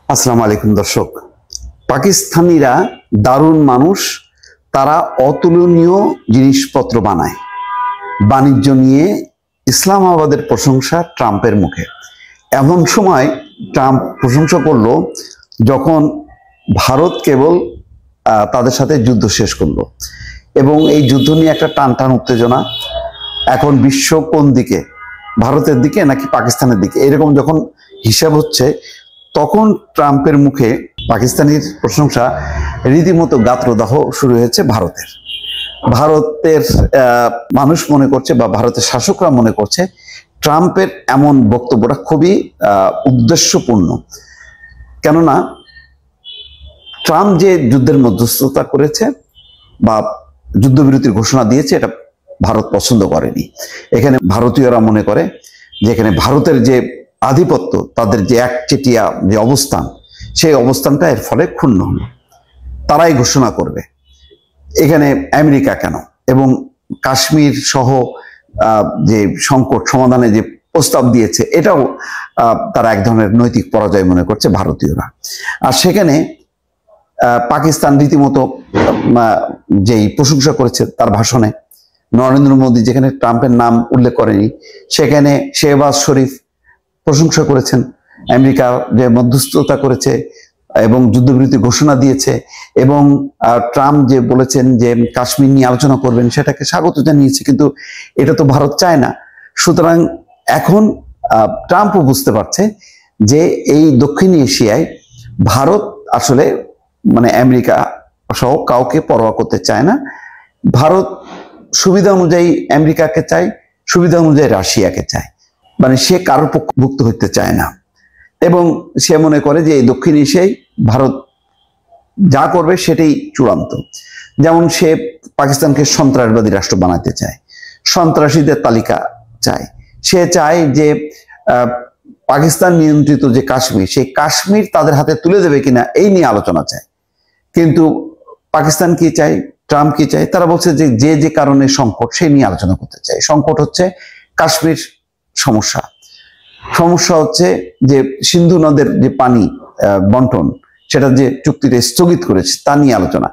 আসসালামু আলাইকুম দর্শক। পাকিস্তানিরা দারুণ মানুষ, তারা অতুলনীয় জিনিসপত্র বানায়। বাণিজ্য নিয়ে ইসলামাবাদের প্রশংসা ট্রাম্পের মুখে। এমন সময় ট্রাম্প প্রশংসা করলো যখন ভারত কেবল তাদের সাথে যুদ্ধ শেষ করলো, এবং এই যুদ্ধ নিয়ে একটা টান টান উত্তেজনা। এখন বিশ্ব কোন দিকে, ভারতের দিকে নাকি পাকিস্তানের দিকে, এরকম যখন হিসাব হচ্ছে, তখন ট্রাম্পের মুখে পাকিস্তানের প্রশংসা রীতিমতো গাত্রদাহ শুরু হয়েছে ভারতের। ভারতের মানুষ মনে করছে, বা ভারতের শাসকরা মনে করছে, ট্রাম্পের এমন বক্তব্যটা খুবই উদ্দেশ্যপূর্ণ। কেননা ট্রাম্প যে যুদ্ধের মধ্যস্থতা করেছে বা যুদ্ধবিরতির ঘোষণা দিয়েছে, এটা ভারত পছন্দ করেনি। এখানে ভারতীয়রা মনে করে যে এখানে ভারতের যে আধিপত্য, তাদের যে একচেটিয়া যে অবস্থান, সেই অবস্থানটা এর ফলে ক্ষুণ্ণ হলো। তারাই ঘোষণা করবে এখানে আমেরিকা কেন, এবং কাশ্মীর সহ যে সংকট সমাধানে যে প্রস্তাব দিয়েছে, এটাও তারা এক ধরনের নৈতিক পরাজয় মনে করছে ভারতীয়রা। আর সেখানে পাকিস্তান রীতিমতো যেই প্রশংসা করেছে তার ভাষণে, নরেন্দ্র মোদী যেখানে ট্রাম্পের নাম উল্লেখ করেনি, সেখানে শেহবাজ শরীফ প্রশংসা করেছেন আমেরিকা যে মধ্যস্থতা করেছে এবং যুদ্ধবিরতি ঘোষণা দিয়েছে, এবং ট্রাম্প যে বলেছেন যে কাশ্মীর নিয়ে আলোচনা করবেন, সেটাকে স্বাগত জানিয়েছে। কিন্তু এটা তো ভারত চায় না। সুতরাং এখন ট্রাম্পও বুঝতে পারছে যে এই দক্ষিণ এশিয়ায় ভারত আসলে আমেরিকা সহ কাউকে পরোয়া করতে চায় না। ভারত সুবিধা অনুযায়ী আমেরিকাকে চায়, সুবিধা অনুযায়ী রাশিয়াকে চায়, সে কারোর পক্ষভুক্ত হতে চায় না। এবং সে মনে করে যে এই দক্ষিণ এশিয়ায় ভারত যা করবে সেটাই চূড়ান্ত। যেমন সে পাকিস্তানকে সন্ত্রাসবাদী রাষ্ট্র বানাতে চায়, সন্ত্রাসীদের তালিকা চায়। সে চায় যে পাকিস্তান নিয়ন্ত্রিত যে কাশ্মীর, সেই কাশ্মীর তাদের হাতে তুলে দেবে কিনা, এই নিয়ে আলোচনা চায়। কিন্তু পাকিস্তান কি চায়, ট্রাম্প কি চায়? তারা বলছে যে যে যে কারণে সংকট, সেই নিয়ে আলোচনা করতে চায়। সংকট হচ্ছে কাশ্মীর সমস্যা, সমস্যা হচ্ছে যে সিন্ধু নদের যে পানি বন্টন, সেটা যে চুক্তিতে স্থগিত করেছে, তা নিয়ে আলোচনা।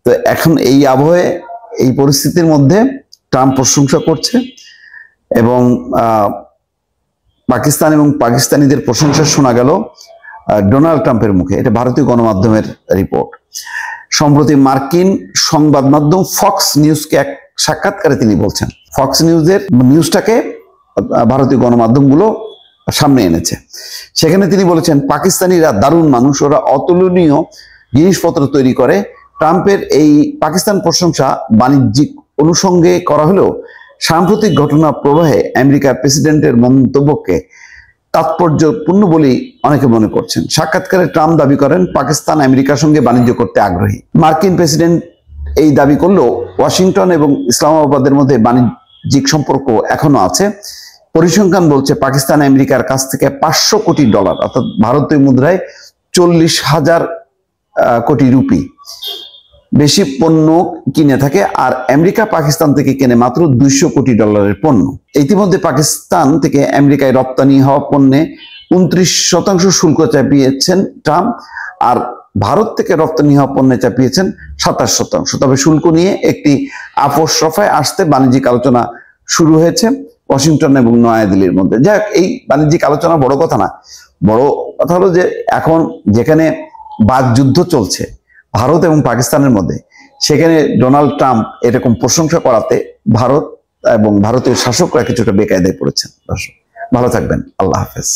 তো এখন এই আবহে, এই পরিস্থিতির মধ্যে ট্রাম্প প্রশংসা করছে, এবং পাকিস্তান এবং পাকিস্তানিদের প্রশংসা শোনা গেল ডোনাল্ড ট্রাম্পের মুখে। এটা ভারতীয় গণমাধ্যমের রিপোর্ট। সম্প্রতি মার্কিন সংবাদ মাধ্যম ফক্স নিউজকে এক সাক্ষাৎকারে তিনি বলছেন, ফক্স নিউজের নিউজটাকে ভারতীয় গণমাধ্যমগুলো সামনে এনেছে। সেখানে তিনি বলেছেন, পাকিস্তানিরা দারুণ মানুষ, ওরা অতুলনীয় জিনিসপত্র তৈরি করে। ট্রাম্পের এই পাকিস্তান প্রশংসা বাণিজ্যিক অনুষঙ্গে করা হলেও সাম্প্রতিক ঘটনা প্রবাহে আমেরিকার প্রেসিডেন্টের মন্তব্যকে তাৎপর্যপূর্ণ বলেই অনেকে মনে করছেন। সাক্ষাৎকারে ট্রাম্প দাবি করেন পাকিস্তান আমেরিকার সঙ্গে বাণিজ্য করতে আগ্রহী। মার্কিন প্রেসিডেন্ট এই দাবি করলেও ওয়াশিংটন এবং ইসলামাবাদের মধ্যে বাণিজ্যিক সম্পর্ক এখনো আছে। পরিসংখ্যান বলছে পাকিস্তান আমেরিকার কাছ থেকে $500 কোটি, অর্থাৎ ভারতীয় মুদ্রায় 40,000 কোটি রুপি বেশি পণ্য কিনে থাকে, আর আমেরিকা পাকিস্তান থেকে কেনে মাত্র $200 কোটি পণ্য। ইতিমধ্যে পাকিস্তান থেকে আমেরিকায় রপ্তানি হওয়া পণ্যে 29% শুল্ক চাপিয়েছেন ট্রাম্প, আর ভারত থেকে রপ্তানি হওয়া পণ্যে চাপিয়েছেন 27%। তবে শুল্ক নিয়ে একটি আপোষ রফায় আসতে বাণিজ্যিক আলোচনা শুরু হয়েছে ওয়াশিংটন এবং নয়াদিল্লির মধ্যে। যাক, এই বাণিজ্যিক আলোচনা বড় কথা না। বড় কথা হলো যে এখন যেখানে বাকযুদ্ধ চলছে ভারত এবং পাকিস্তানের মধ্যে, সেখানে ডোনাল্ড ট্রাম্প এরকম প্রশংসা করাতে ভারত এবং ভারতীয় শাসকরা কিছুটা বেকায়দায় পড়েছেন। ভালো থাকবেন। আল্লাহ হাফেজ।